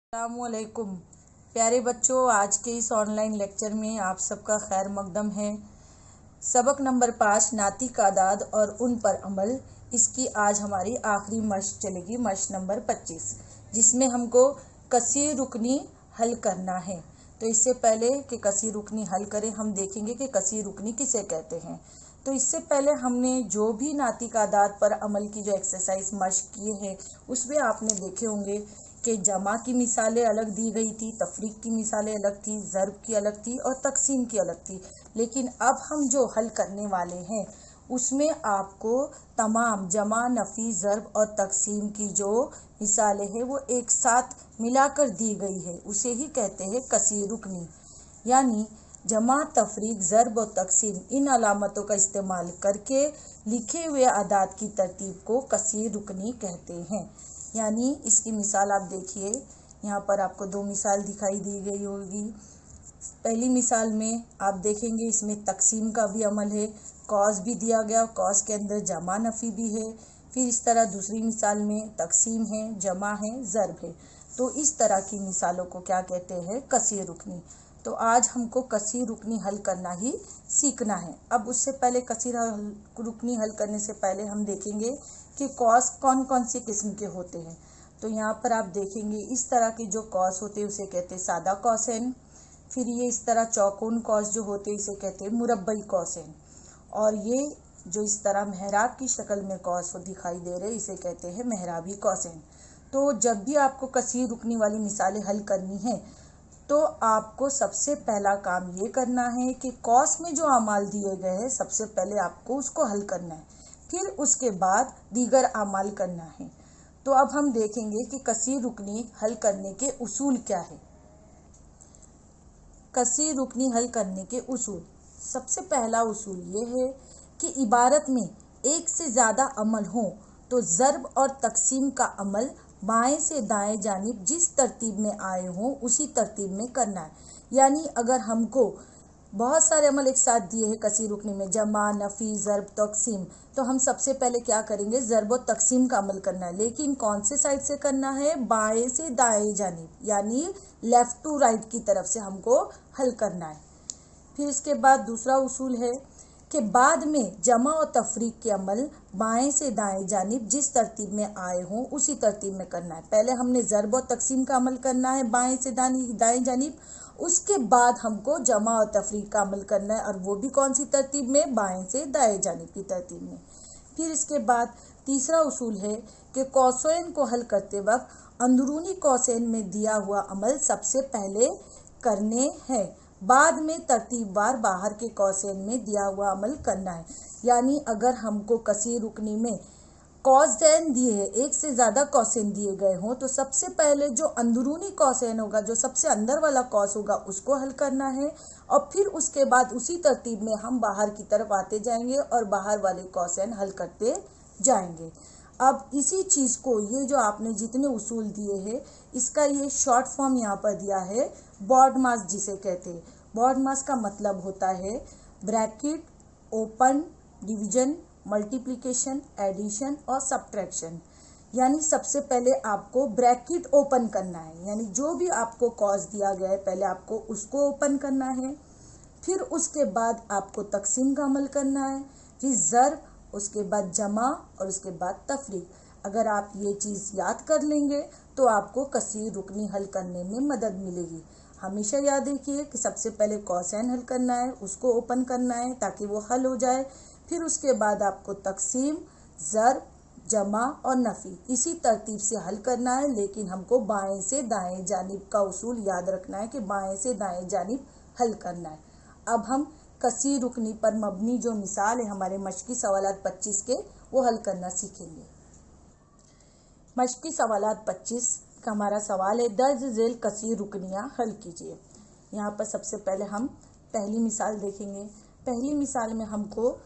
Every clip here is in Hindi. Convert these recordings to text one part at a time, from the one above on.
अस्सलामुअलैकुम प्यारे बच्चों, आज के इस ऑनलाइन लेक्चर में आप सबका खैर मकदम है। सबक नंबर 5 नातिक आदाद और उन पर अमल, इसकी आज हमारी आखिरी मश्क चलेगी, मश्क नंबर 25, जिसमें हमको कसीर रुकनी हल करना है। तो इससे पहले कि कसीर रुकनी हल करें, हम देखेंगे कि कसीर रुकनी किसे कहते हैं। तो इससे पहले हमने जो भी नातिक आदाद पर अमल की जो एक्सरसाइज मश्क किए हैं, उसमें आपने देखे होंगे कि जमा की मिसालें अलग दी गई थी, तफरीक की मिसालें अलग थी, ज़र्ब की अलग थी और तकसीम की अलग थी। लेकिन अब हम जो हल करने वाले हैं उसमें आपको तमाम जमा, नफ़ी, ज़र्ब और तकसीम की जो मिसालें हैं वो एक साथ मिलाकर दी गई है, उसे ही कहते हैं कसीर रुकनी। यानी जमा, तफरीक, ज़र्ब और तकसीम, इन अलामतों का इस्तेमाल करके लिखे हुए अदाद की तरतीब को कसीर रुकनी कहते हैं। यानी इसकी मिसाल आप देखिए, यहाँ पर आपको दो मिसाल दिखाई दी गई होगी। पहली मिसाल में आप देखेंगे इसमें तकसीम का भी अमल है, कॉस भी दिया गया, कॉस के अंदर जमा, नफ़ी भी है। फिर इस तरह दूसरी मिसाल में तकसीम है, जमा है, ज़र्ब है। तो इस तरह की मिसालों को क्या कहते हैं? कसीर रुकनी। तो आज हमको कसीर रुकनी हल करना ही सीखना है। अब उससे पहले कसीर रुकनी हल करने से पहले हम देखेंगे कि कॉस कौन कौन सी किस्म के होते हैं। तो यहाँ पर आप देखेंगे इस तरह के जो कॉस होते हैं उसे कहते हैं सादा कॉसेन। फिर ये इस तरह चौकोन कॉस जो होते हैं इसे कहते हैं मुरब्बई कॉसेन। और ये जो इस तरह मेहराब की शक्ल में कॉस दिखाई दे रहे इसे कहते हैं मेहराबी कॉसेन। तो जब भी आपको कसीर रुकनी वाली मिसालें हल करनी है तो आपको सबसे पहला काम ये करना है कि कॉस में जो अमाल दिए गए हैं सबसे पहले आपको उसको हल करना है, फिर उसके बाद दीगर अमाल करना है। तो अब हम देखेंगे कि कसीर रुकनी हल करने के उसूल क्या है। कसीर रुकनी हल करने के उसूल, सबसे पहला उसूल ये है कि इबारत में एक से ज़्यादा अमल हो तो ज़र्ब और तकसीम का अमल बाएं से दाएं जानिब जिस तरतीब में आए हों उसी तरतीब में करना है। यानी अगर हमको बहुत सारे अमल एक साथ दिए हैं कसीर रुकनी में, जमा, नफ़ी, ज़र्ब, तकसीम, तो हम सबसे पहले क्या करेंगे? ज़र्ब और तकसीम का अमल करना है। लेकिन कौन से साइड से करना है? बाएं से दाएं जानिब, यानी लेफ़्ट टू राइट की तरफ से हमको हल करना है। फिर इसके बाद दूसरा उसूल है कि बाद में जमा और तफरीक के अमल बाएं से दाएं जानिब जिस तरतीब में आए हों उसी तरतीब में करना है। पहले हमने ज़र्ब और तकसीम का अमल करना है बाएं से दाएं जानिब, उसके बाद हमको जमा और तफरीक का अमल करना है, और वो भी कौन सी तरतीब में? बाएं से दाएं जानिब की तरतीब में। फिर इसके बाद तीसरा उसूल है कि कौसैन को हल करते वक्त अंदरूनी कौसैन में दिया हुआ अमल सबसे पहले करने हैं, बाद में तरतीबवार बाहर के कौसैन में दिया हुआ अमल करना है। यानी अगर हमको कसीर रुकनी में कौसैन दिए, एक से ज़्यादा कौसैन दिए गए हों, तो सबसे पहले जो अंदरूनी कौसैन होगा, जो सबसे अंदर वाला कौस होगा, उसको हल करना है, और फिर उसके बाद उसी तरतीब में हम बाहर की तरफ आते जाएंगे और बाहर वाले कौसैन हल करते जाएंगे। अब इसी चीज़ को, ये जो आपने जितने उसूल दिए हैं, इसका ये शॉर्ट फॉर्म यहाँ पर दिया है, बॉड मास जिसे कहते हैं। बॉड मास का मतलब होता है bracket, open, division, multiplication, addition और सब्ट्रैक्शन। यानी सबसे पहले आपको ब्रैकेट ओपन करना है, यानी जो भी आपको कॉस दिया गया है पहले आपको उसको ओपन करना है। फिर उसके बाद आपको तकसीम का अमल करना है, फिर ज़र्ब, उसके बाद जमा और उसके बाद तफरीक। अगर आप ये चीज़ याद कर लेंगे तो आपको कसीर रुकनी हल करने में मदद मिलेगी। हमेशा याद रखिए कि सबसे पहले कौसैन हल करना है, उसको ओपन करना है ताकि वो हल हो जाए। फिर उसके बाद आपको तकसीम, ज़र्ब, जमा और नफ़ी इसी तरतीब से हल करना है, लेकिन हमको बाएं से दाएं जानिब का उसूल याद रखना है कि बाएं से दाएं जानिब हल करना है। अब हम कसीर रुकनी पर मबनी जो मिसाल है हमारे मश्की सवालात 25 के, वो हल करना सीखेंगे। मश्की सवालात 25 का हमारा सवाल है, दर्ज झेल कसीर रुकनियाँ हल कीजिए। यहाँ पर सबसे पहले हम पहली मिसाल देखेंगे। पहली मिसाल में हमको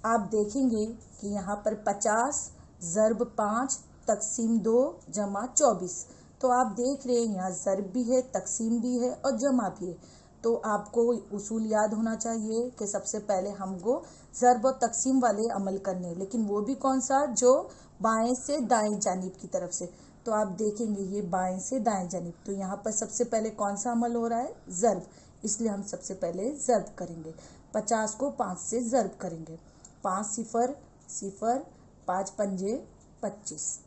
आप देखेंगे कि यहाँ पर 50, ज़र्ब 5, तकसीम 2, जमा 24। तो आप देख रहे हैं यहाँ ज़र्ब भी है, तकसीम भी है और जमा भी है। तो आपको उसूल याद होना चाहिए कि सबसे पहले हमको ज़र्ब और तकसीम वाले अमल करने हैं, लेकिन वो भी कौन सा? जो बाएं से दाएं जानिब की तरफ से। तो आप देखेंगे ये बाएं से दाएं जानिब, तो यहाँ पर सबसे पहले कौन सा अमल हो रहा है, ज़र्ब, इसलिए हम सबसे पहले ज़र्ब करेंगे। 50 को 5 से ज़र्ब करेंगे, 5 सिफर सिफर 5 पंजे 25,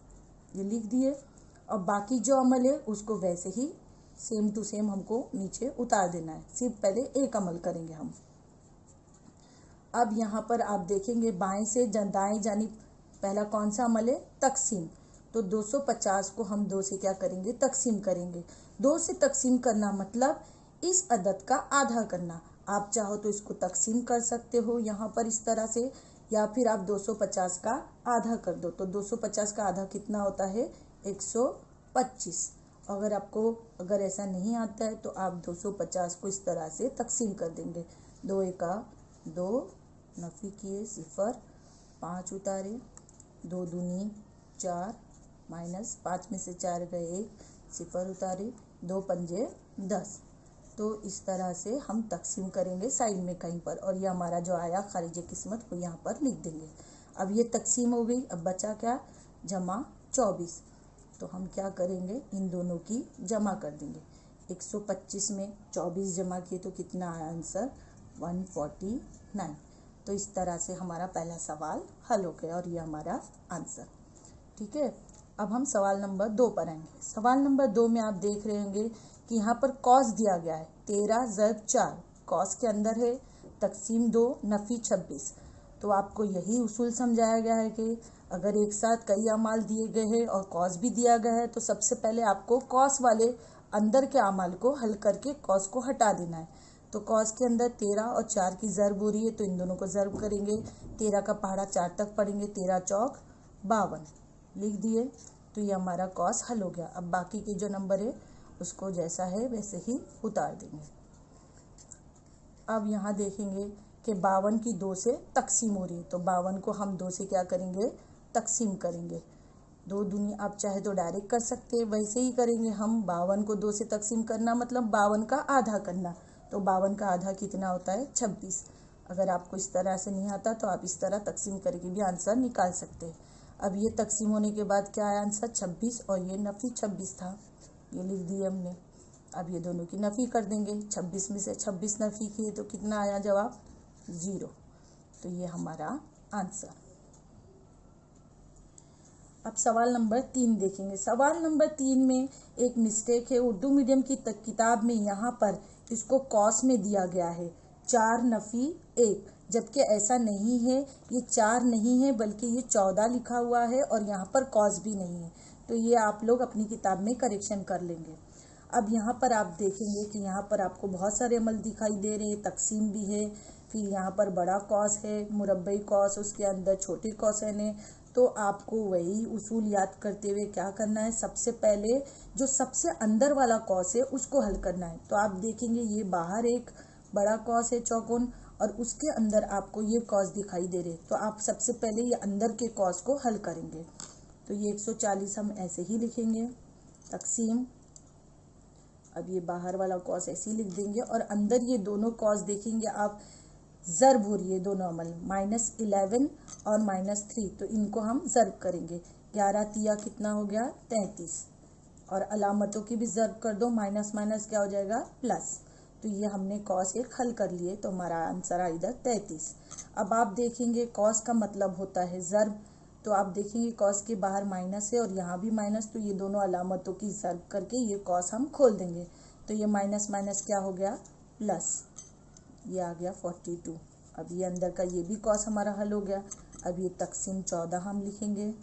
ये लिख दिए। और बाकी जो अमल है उसको वैसे ही सेम टू सेम हमको नीचे उतार देना है, सिर्फ पहले एक अमल करेंगे हम। अब यहाँ पर आप देखेंगे बाएं से दाएं जानिब पहला कौन सा अमल है, तकसीम। तो 250 को हम 2 से क्या करेंगे, तकसीम करेंगे। 2 से तकसीम करना मतलब इस अदद का आधा करना। आप चाहो तो इसको तकसीम कर सकते हो यहाँ पर इस तरह से, या फिर आप 250 का आधा कर दो। तो 250 का आधा कितना होता है, 125। अगर ऐसा नहीं आता है तो आप 250 को इस तरह से तकसीम कर देंगे। 2 एका 2, नफी किए सिफर, 5 उतारे, 2 दूनी 4, माइनस 5 में से 4 गए 1, सिफर उतारे, 2 पंजे 10। तो इस तरह से हम तकसीम करेंगे साइड में कहीं पर, और ये हमारा जो आया खारिज किस्मत को यहाँ पर लिख देंगे। अब ये तकसीम हो गई, अब बचा क्या, जमा 24। तो हम क्या करेंगे, इन दोनों की जमा कर देंगे। 125 में 24 जमा किए तो कितना आया आंसर, 149। तो इस तरह से हमारा पहला सवाल हल हो गया और ये हमारा आंसर। ठीक है, अब हम सवाल नंबर 2 पर आएंगे। सवाल नंबर 2 में आप देख रहे होंगे कि यहाँ पर कॉस दिया गया है 13 + 4, कॉस के अंदर है तकसीम 2 नफ़ी 26। तो आपको यही उसूल समझाया गया है कि अगर एक साथ कई अमाल दिए गए हैं और कॉस भी दिया गया है तो सबसे पहले आपको कॉस वाले अंदर के अमाल को हल करके कॉस को हटा देना है। तो कॉस के अंदर 13 और 4 की ज़र्ब हो रही है, तो इन दोनों को ज़र्ब करेंगे। 13 का पहाड़ा 4 तक पढ़ेंगे, 13 चौक 52 लिख दिए। तो ये हमारा कॉस हल हो गया। अब बाकी के जो नंबर है उसको जैसा है वैसे ही उतार देंगे। अब यहाँ देखेंगे कि 52 की 2 से तकसीम हो रही है, तो 52 को हम 2 से क्या करेंगे, तकसीम करेंगे। 2 दूनी आप चाहे तो डायरेक्ट कर सकते हैं, वैसे ही करेंगे हम। 52 को 2 से तकसीम करना मतलब 52 का आधा करना। तो 52 का आधा कितना होता है, 26। अगर आपको इस तरह से नहीं आता तो आप इस तरह तकसीम करके भी आंसर निकाल सकते हैं। अब ये तकसीम होने के बाद क्या आया आंसर, 26, और ये नफ़ी 26 था, ये लिख दिए हमने। अब ये दोनों की नफ़ी कर देंगे, 26 में से 26 नफ़ी किए तो कितना आया जवाब, 0। तो ये हमारा आंसर। अब सवाल नंबर 3 देखेंगे। सवाल नंबर 3 में एक मिस्टेक है। उर्दू मीडियम की किताब में यहाँ पर इसको कॉस में दिया गया है 4 नफ़ी 1, जबकि ऐसा नहीं है, ये 4 नहीं है बल्कि ये 14 लिखा हुआ है और यहाँ पर कॉस भी नहीं है। तो ये आप लोग अपनी किताब में करेक्शन कर लेंगे। अब यहाँ पर आप देखेंगे कि यहाँ पर आपको बहुत सारे अमल दिखाई दे रहे हैं, तकसीम भी है, फिर यहाँ पर बड़ा कॉस है, मुरब्बई कॉस, उसके अंदर छोटे कॉसन है। तो आपको वही उसूल याद करते हुए क्या करना है, सबसे पहले जो सबसे अंदर वाला कॉस है उसको हल करना है। तो आप देखेंगे ये बाहर एक बड़ा कॉस है चौकोन, और उसके अंदर आपको ये कॉस दिखाई दे रहे, तो आप सबसे पहले ये अंदर के कॉस को हल करेंगे। तो ये 140 हम ऐसे ही लिखेंगे, तकसीम। अब ये बाहर वाला कॉस ऐसे ही लिख देंगे, और अंदर ये दोनों कॉस देखेंगे आप, ज़र्ब हो रही है दोनों अमल, -11 और -3, तो इनको हम ज़र्ब करेंगे। 11 तिया कितना हो गया, 33, और अलामतों की भी ज़र्ब कर दो, माइनस माइनस क्या हो जाएगा, प्लस। तो ये हमने कॉस एक हल कर लिए, तो हमारा आंसर आ इधर 33। अब आप देखेंगे कॉस का मतलब होता है ज़र्ब, तो आप देखेंगे कॉस के बाहर माइनस है और यहाँ भी माइनस, तो ये दोनों अलामतों की ज़र्ब करके ये कॉस हम खोल देंगे। तो ये माइनस माइनस क्या हो गया, प्लस, ये आ गया 42। अब ये अंदर का ये भी कॉस हमारा हल हो गया। अब ये तकसीम 14 हम लिखेंगे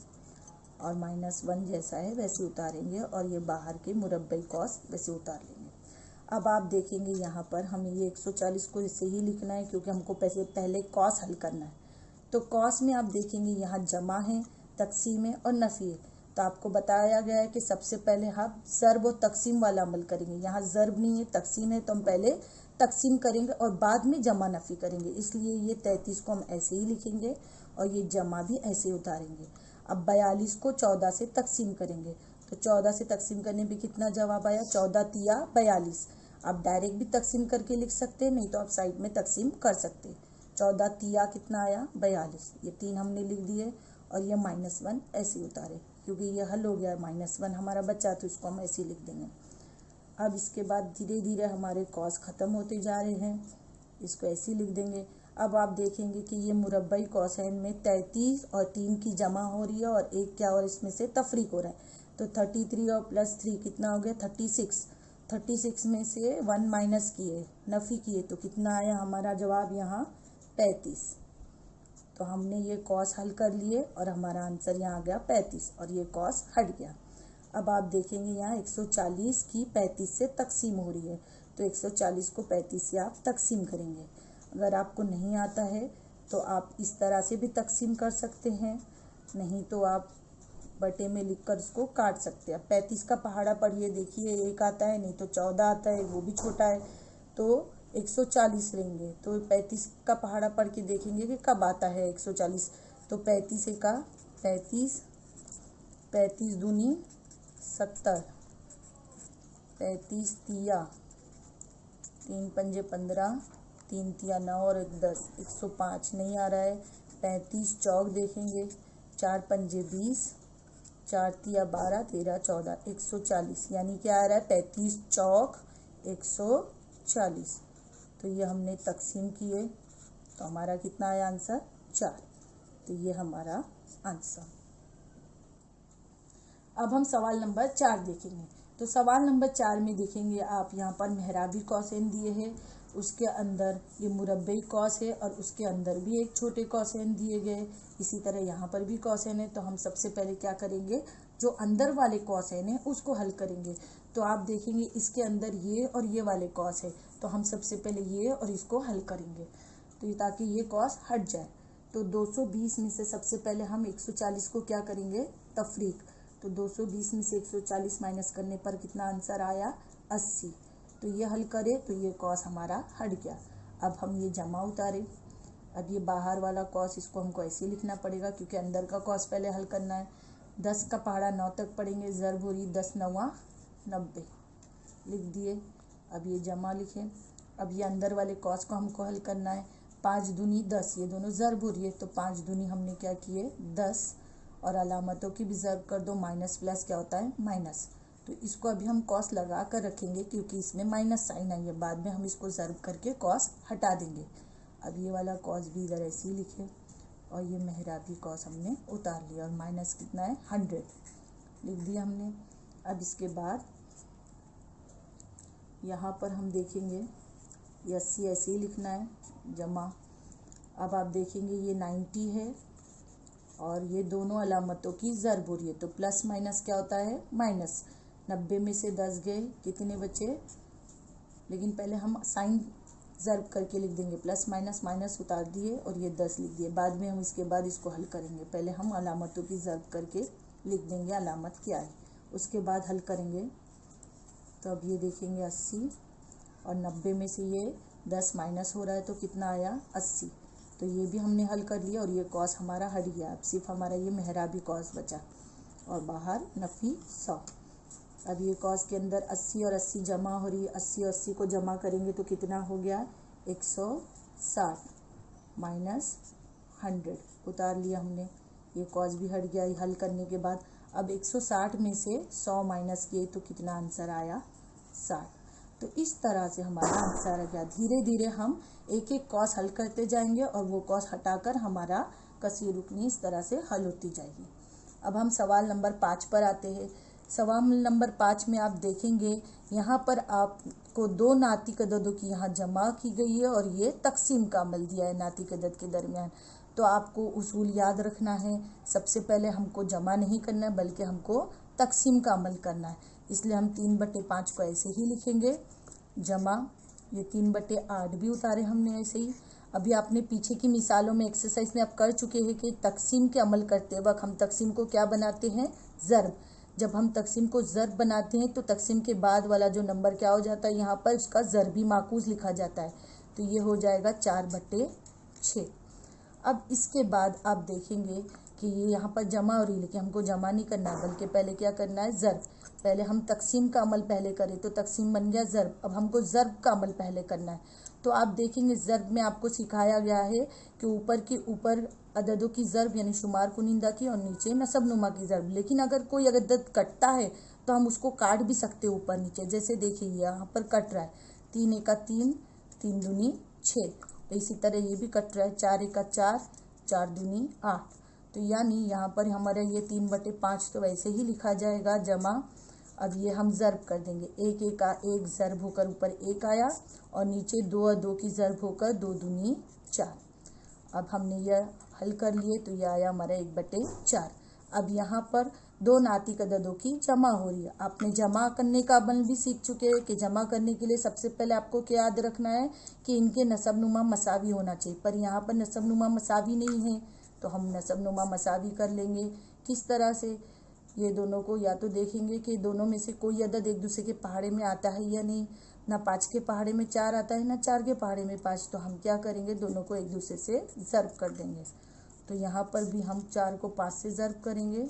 और -1 जैसा है वैसे उतारेंगे, और ये बाहर के मुरब्बई कॉस वैसे उतार लेंगे। अब आप देखेंगे यहाँ पर हमें ये 140 को इसे ही लिखना है क्योंकि हमको पहले कॉस हल करना है। तो कॉस में आप देखेंगे यहाँ जमा है, तकसीम है और नफ़ी है। तो आपको बताया गया है कि सबसे पहले हम ज़र्ब और तकसीम वाला अमल करेंगे। यहाँ ज़र्ब नहीं है, तकसीम है, तो हम पहले तकसीम करेंगे और बाद में जमा नफ़ी करेंगे, इसलिए ये 33 को हम ऐसे ही लिखेंगे और ये जमा भी ऐसे ही उतारेंगे। अब 42 को 14 से तकसीम करेंगे, तो 14 से तकसीम करने पे कितना जवाब आया, 14 तिया 42। आप डायरेक्ट भी तकसीम करके लिख सकते हैं, नहीं तो आप साइड में तकसीम कर सकते हैं। 14 तिया कितना आया, 42, ये 3 हमने लिख दिए और ये -1 ऐसे उतारे। क्योंकि ये हल हो गया, -1 हमारा बचा, तो इसको हम ऐसे लिख देंगे। अब इसके बाद धीरे धीरे हमारे कॉस ख़त्म होते जा रहे हैं, इसको ऐसे लिख देंगे। अब आप देखेंगे कि ये मुरब्बई कॉस है, इनमें 33 और 3 की जमा हो रही है और एक क्या और इसमें से तफरीक हो रहा है। तो 33 और +3 कितना हो गया 36। 36 में से 1 माइनस किए, नफ़ी किए, तो कितना आया हमारा जवाब यहाँ 35। तो हमने ये कॉस हल कर लिए और हमारा आंसर यहाँ आ गया 35 और ये कॉस हट गया। अब आप देखेंगे यहाँ 140 की 35 से तकसीम हो रही है, तो 140 को 35 से आप तकसीम करेंगे। अगर आपको नहीं आता है तो आप इस तरह से भी तकसीम कर सकते हैं, नहीं तो आप बटे में लिखकर इसको काट सकते हैं। 35 का पहाड़ा पढ़िए, देखिए 1 आता है, नहीं तो 14 आता है, वो भी छोटा है, तो 140 लेंगे। तो 35 का पहाड़ा पढ़ के देखेंगे कि कब आता है 140। तो 35 का 35, 35 दूनी 70, 35 तिया 3 पंजे 15, 3 तिया 9 और 1 10, 105 नहीं आ रहा है। 35 चौक देखेंगे, 4 पंजे 20, 4 तिया 12, 13 14, 140, यानी क्या आ रहा है 35 चौक 140। तो ये हमने तकसीम किए, तो हमारा कितना आया आंसर 4। तो ये हमारा आंसर। अब हम सवाल नंबर 4 देखेंगे। तो सवाल नंबर 4 में देखेंगे आप यहाँ पर मेहराबी कौसैन दिए हैं, उसके अंदर ये मुरब्बई कौस है और उसके अंदर भी एक छोटे कौसैन दिए गए। इसी तरह यहाँ पर भी कौसैन है। तो हम सबसे पहले क्या करेंगे, जो अंदर वाले कौसैन है उसको हल करेंगे। तो आप देखेंगे इसके अंदर ये और ये वाले कौस है, तो हम सबसे पहले ये और इसको हल करेंगे, तो ये ताकि ये कौस हट जाए। तो 220 में से सबसे पहले हम 140 को क्या करेंगे, तफरीक। तो 220 में से 140 माइनस करने पर कितना आंसर आया 80। तो ये हल करें तो ये कॉस हमारा हट गया। अब हम ये जमा उतारें। अब ये बाहर वाला कॉस, इसको हमको ऐसे लिखना पड़ेगा क्योंकि अंदर का कॉस पहले हल करना है। 10 का पहाड़ा 9 तक पढ़ेंगे, ज़रब हो रही 10 9 90 लिख दिए। अब ये जमा लिखें। अब ये अंदर वाले कॉस को हमको हल करना है। 5 दूनी 10, ये दोनों ज़रब हो रही है, तो 5 दूनी हमने क्या किए 10, और अलामतों की भी ज़रब कर दो, माइनस प्लस क्या होता है माइनस। तो इसको अभी हम कॉस लगा कर रखेंगे क्योंकि इसमें माइनस साइन आई है, बाद में हम इसको ज़रब करके कॉस हटा देंगे। अब ये वाला कॉस भी इधर ऐसे ही लिखे और ये मेहराबी कॉस हमने उतार लिया और माइनस कितना है 100 लिख दिया हमने। अब इसके बाद यहाँ पर हम देखेंगे ये 80 ऐसे ही लिखना है जमा। अब आप देखेंगे ये 90 है और ये दोनों अलामतों की ज़रब हो रही है, तो प्लस माइनस क्या होता है माइनस। 90 में से 10 गए, कितने बचे, लेकिन पहले हम साइन ज़रब करके लिख देंगे, प्लस माइनस माइनस उतार दिए और ये 10 लिख दिए। बाद में हम इसके बाद इसको हल करेंगे, पहले हम अलामतों की ज़रब करके लिख देंगे अलामत क्या है, उसके बाद हल करेंगे। तो अब ये देखेंगे 80 और 90 में से ये 10 माइनस हो रहा है, तो कितना आया 80। तो ये भी हमने हल कर लिया और ये कॉस हमारा हट गया। अब सिर्फ हमारा ये मेहराबी कॉस बचा और बाहर नफ़ी 100। अब ये कॉस के अंदर 80 और 80 जमा हो रही है, 80 और 80 को जमा करेंगे तो कितना हो गया 160 माइनस 100 उतार लिया हमने। ये कॉस भी हट गया हल करने के बाद। अब 160 में से 100 माइनस किए तो कितना आंसर आया 60। तो इस तरह से हमारा आंसर आ गया। धीरे धीरे हम एक एक कॉस हल करते जाएंगे और वो कॉस हटाकर हमारा कसीर रुकनी इस तरह से हल होती जाएगी। अब हम सवाल नंबर 5 पर आते हैं। सवाल नंबर 5 में आप देखेंगे यहाँ पर आपको 2 नातिक अददों की यहाँ जमा की गई है और ये तकसीम का अमल दिया है नातिक अदद के दरमियान। तो आपको उसूल याद रखना है, सबसे पहले हमको जमा नहीं करना है बल्कि हमको तकसीम का अमल करना है। इसलिए हम 3/5 को ऐसे ही लिखेंगे जमा, ये 3/8 भी उतारे हमने ऐसे ही। अभी आपने पीछे की मिसालों में एक्सरसाइज में आप कर चुके हैं कि तकसीम के अमल करते वक्त हम तकसीम को क्या बनाते हैं ज़रब। जब हम तकसीम को ज़रब बनाते हैं तो तकसीम के बाद वाला जो नंबर क्या हो जाता है यहाँ पर उसका ज़रबी माकूस लिखा जाता है, तो ये हो जाएगा 4/6। अब इसके बाद आप देखेंगे कि ये यहाँ पर जमा हो रही है, लेकिन हमको जमा नहीं करना है बल्कि पहले क्या करना है ज़रब। पहले हम तकसीम का अमल पहले करें तो तकसीम बन गया ज़रब, अब हमको ज़रब का अमल पहले करना है। तो आप देखेंगे ज़र्ब में आपको सिखाया गया है कि ऊपर अददों की ज़र्ब यानी शुमार कुनिंदा की और नीचे नसब नुमा की ज़र्ब। लेकिन अगर कोई अदद कटता है तो हम उसको काट भी सकते हैं ऊपर नीचे। जैसे देखिए यहाँ पर कट रहा है 3 एका 3, 3 दूनी 6। तो इसी तरह ये भी कट रहा है 4 एका 4, 4 दूनी 8। तो यानी यहाँ पर हमारा ये 3/5 तो वैसे ही लिखा जाएगा जमा। अब ये हम ज़र्ब कर देंगे 1 एका 1 ज़र्ब होकर ऊपर 1 आया और नीचे 2 और 2 की ज़र्ब होकर 2 दूनी 4। अब हमने यह हल कर लिए तो यह आया हमारा 1/4। अब यहाँ पर दो नातिक अददों की जमा हो रही है। आपने जमा करने का अमल भी सीख चुके हैं कि जमा करने के लिए सबसे पहले आपको क्या याद रखना है कि इनके नसब नुमा मसावी होना चाहिए। पर यहाँ पर नसब नुमा मसावी नहीं है तो हम नसब नुमा मसावी कर लेंगे। किस तरह से? ये दोनों को या तो देखेंगे कि दोनों में से कोई अदद एक दूसरे के पहाड़े में आता है या नहीं। ना 5 के पहाड़े में 4 आता है ना 4 के पहाड़े में 5। तो हम क्या करेंगे, दोनों को एक दूसरे से ज़र्ब कर देंगे। तो यहाँ पर भी हम 4 को 5 से ज़र्ब करेंगे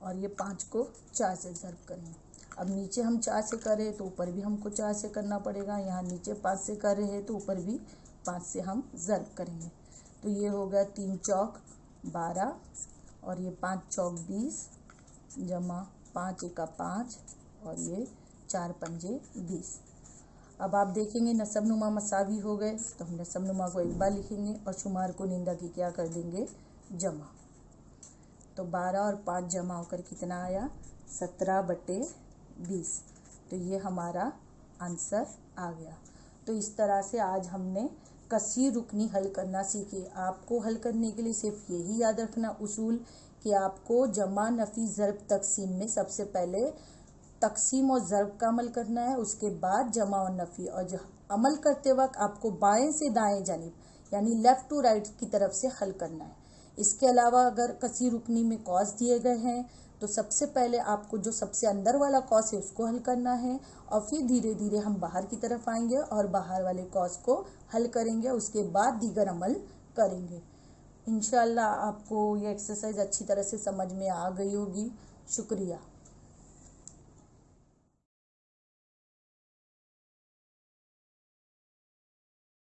और ये 5 को 4 से ज़र्ब करेंगे। अब नीचे हम 4 से कर रहे हैं तो ऊपर भी हमको 4 से करना पड़ेगा। यहाँ नीचे 5 से कर रहे हैं तो ऊपर भी 5 से हम ज़र्ब करेंगे। तो ये हो गया 3 चौक 12 और ये 5 चौक 20 जमा 5 एका 5 और ये 4 पंजे 20। अब आप देखेंगे नसब नुमा मसावी हो गए तो हम नसब नुमा को एक बार लिखेंगे और शुमार को निंदा की क्या कर देंगे, जमा। तो 12 और 5 जमा होकर कितना आया, 17/20। तो ये हमारा आंसर आ गया। तो इस तरह से आज हमने कसीर रुकनी हल करना सीखी। आपको हल करने के लिए सिर्फ यही याद रखना उसूल कि आपको जमा नफ़ी ज़र्ब तकसीम में सबसे पहले तकसीम और ज़र्ब का अमल करना है, उसके बाद जमा और नफ़ी। और अमल करते वक्त आपको बाएं से दाएं जानिब यानी लेफ़्ट टू राइट की तरफ से हल करना है। इसके अलावा अगर कसीर रुकनी में कॉस दिए गए हैं तो सबसे पहले आपको जो सबसे अंदर वाला कॉस है उसको हल करना है और फिर धीरे धीरे हम बाहर की तरफ आएंगे और बाहर वाले कॉस को हल करेंगे। उसके बाद दीगर अमल करेंगे। इंशाअल्लाह आपको ये एक्सरसाइज अच्छी तरह से समझ में आ गई होगी। शुक्रिया।